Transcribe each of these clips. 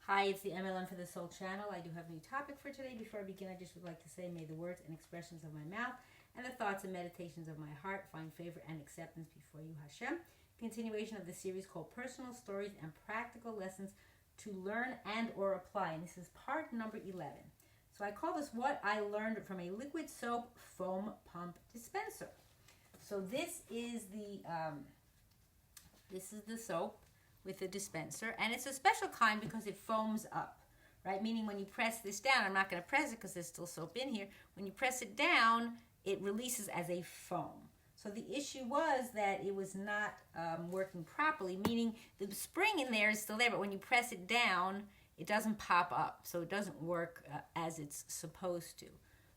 Hi, it's the MLM for the Soul channel. I do have a new topic for today. Before I begin, I just would like to say, may the words and expressions of my mouth and the thoughts and meditations of my heart find favor and acceptance before you, Hashem. Continuation of the series called Personal Stories and Practical Lessons to Learn and or Apply. And this is part number 11. So I call this What I Learned from a Liquid Soap Foam Pump Dispenser. So this is the soap with the dispenser, and it's a special kind because it foams up, right? Meaning when you press this down, I'm not going to press it because there's still soap in here. When you press it down, it releases as a foam. So the issue was that it was not working properly, meaning the spring in there is still there, but when you press it down, it doesn't pop up. So it doesn't work as it's supposed to.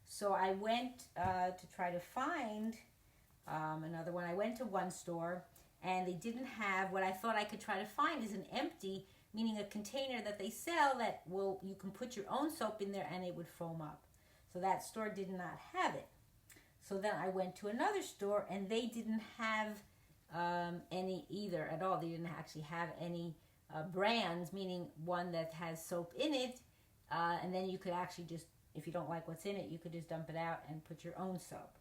So I went to try to find another one. I went to one store, and they didn't have what I thought I could try to find is an empty, meaning a container that they sell that you can put your own soap in there and it would foam up. So that store did not have it. So then I went to another store and they didn't have any either at all. They didn't actually have any brands, meaning one that has soap in it, and then you could actually just, if you don't like what's in it, you could just dump it out and put your own soap.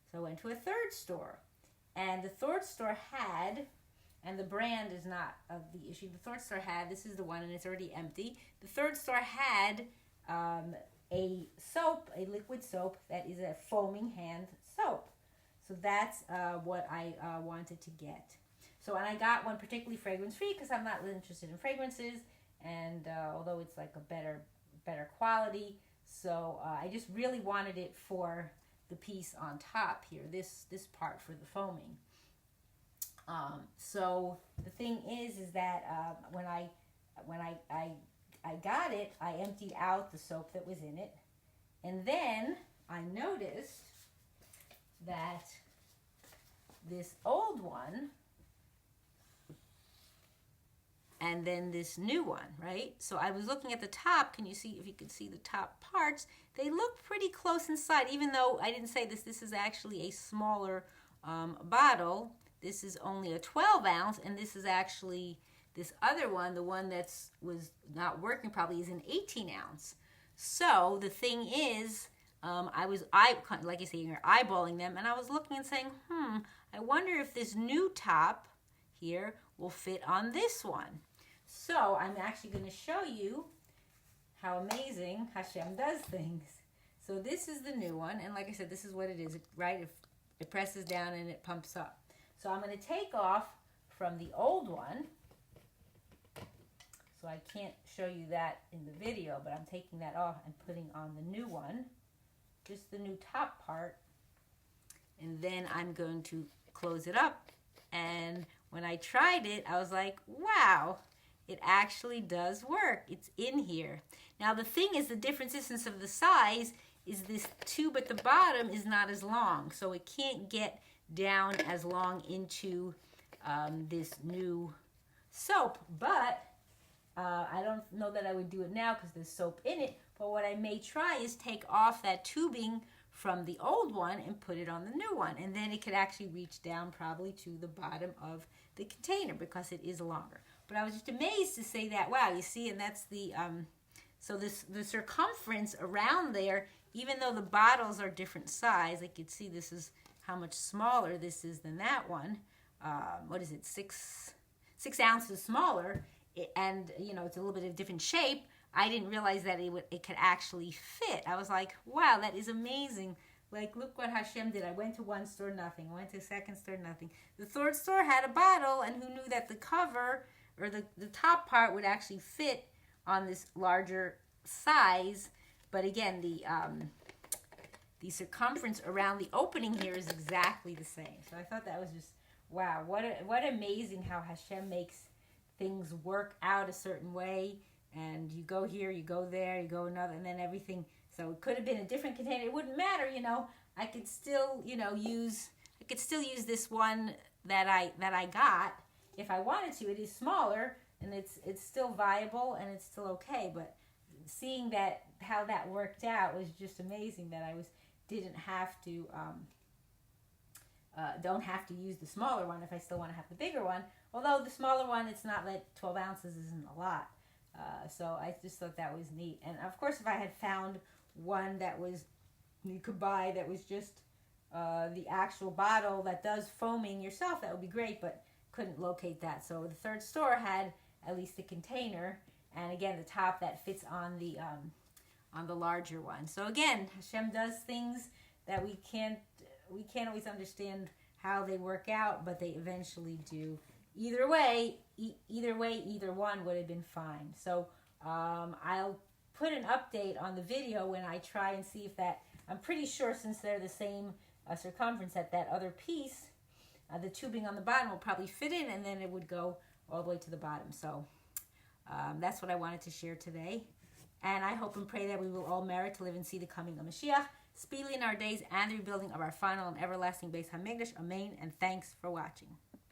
So I went to a third store. And the third store had, and the brand is not of the issue, the third store had, this is the one and it's already empty. The third store had a soap, a liquid soap that is a foaming hand soap. So that's what I wanted to get. So, and I got one particularly fragrance-free because I'm not really interested in fragrances, and although it's like a better quality. So I just really wanted it for the piece on top here, this part for the foaming. So the thing is that when I got it, I emptied out the soap that was in it, and then I noticed that this old one and then this new one, right? So I was looking at the top. Can you see, if you can see the top parts, they look pretty close inside, even though I didn't say this. This is actually a smaller bottle. This is only a 12 ounce, and this is actually, this other one, the one that was not working probably, is an 18 ounce. So the thing is, like I say, you're eyeballing them, and I was looking and saying, I wonder if this new top here will fit on this one. So I'm actually going to show you how amazing Hashem does things. So this is the new one, and like I said, this is what it is, right? It presses down and it pumps up. So I'm going to take off from the old one. So I can't show you that in the video, but I'm taking that off and putting on the new one, just the new top part, and then I'm going to close it up. And when I tried it, I was like, wow, it actually does work. It's in here. Now the thing is, the difference of the size is this tube at the bottom is not as long, so it can't get down as long into this new soap. But I don't know that I would do it now because there's soap in it. But what I may try is take off that tubing from the old one and put it on the new one, and then it could actually reach down probably to the bottom of the container because it is longer. But I was just amazed to say that, wow, you see, and that's the so the circumference around there, even though the bottles are different size, like you can see, this is how much smaller this is than that one. What is it, 6 ounces smaller, and you know, it's a little bit of different shape. I didn't realize that it could actually fit. I was like, wow, that is amazing. Like, look what Hashem did. I went to one store, nothing. I went to a second store, nothing. The third store had a bottle, and who knew that the cover, or the top part, would actually fit on this larger size. But again, the circumference around the opening here is exactly the same. So I thought that was just, wow, what amazing how Hashem makes things work out a certain way. And you go here, you go there, you go another, and then everything. So it could have been a different container. It wouldn't matter, you know. I could still, use this one that I got if I wanted to. It is smaller, and it's still viable, and it's still okay. But seeing how that worked out was just amazing. That I don't have to use the smaller one if I still want to have the bigger one. Although the smaller one, it's not like 12 ounces isn't a lot. So I just thought that was neat. And of course, if I had found one that was you could buy that was just the actual bottle that does foaming yourself, that would be great, but couldn't locate that. So the third store had at least a container, and again, the top that fits on the larger one. So again, Hashem does things that we can't always understand how they work out, but they eventually do. Either way, either one would have been fine. So I'll put an update on the video when I try and see if that, I'm pretty sure since they're the same circumference, that other piece, the tubing on the bottom will probably fit in, and then it would go all the way to the bottom. So that's what I wanted to share today. And I hope and pray that we will all merit to live and see the coming of Mashiach, speedily in our days, and the rebuilding of our final and everlasting Beis HaMikdash. Amen, and thanks for watching.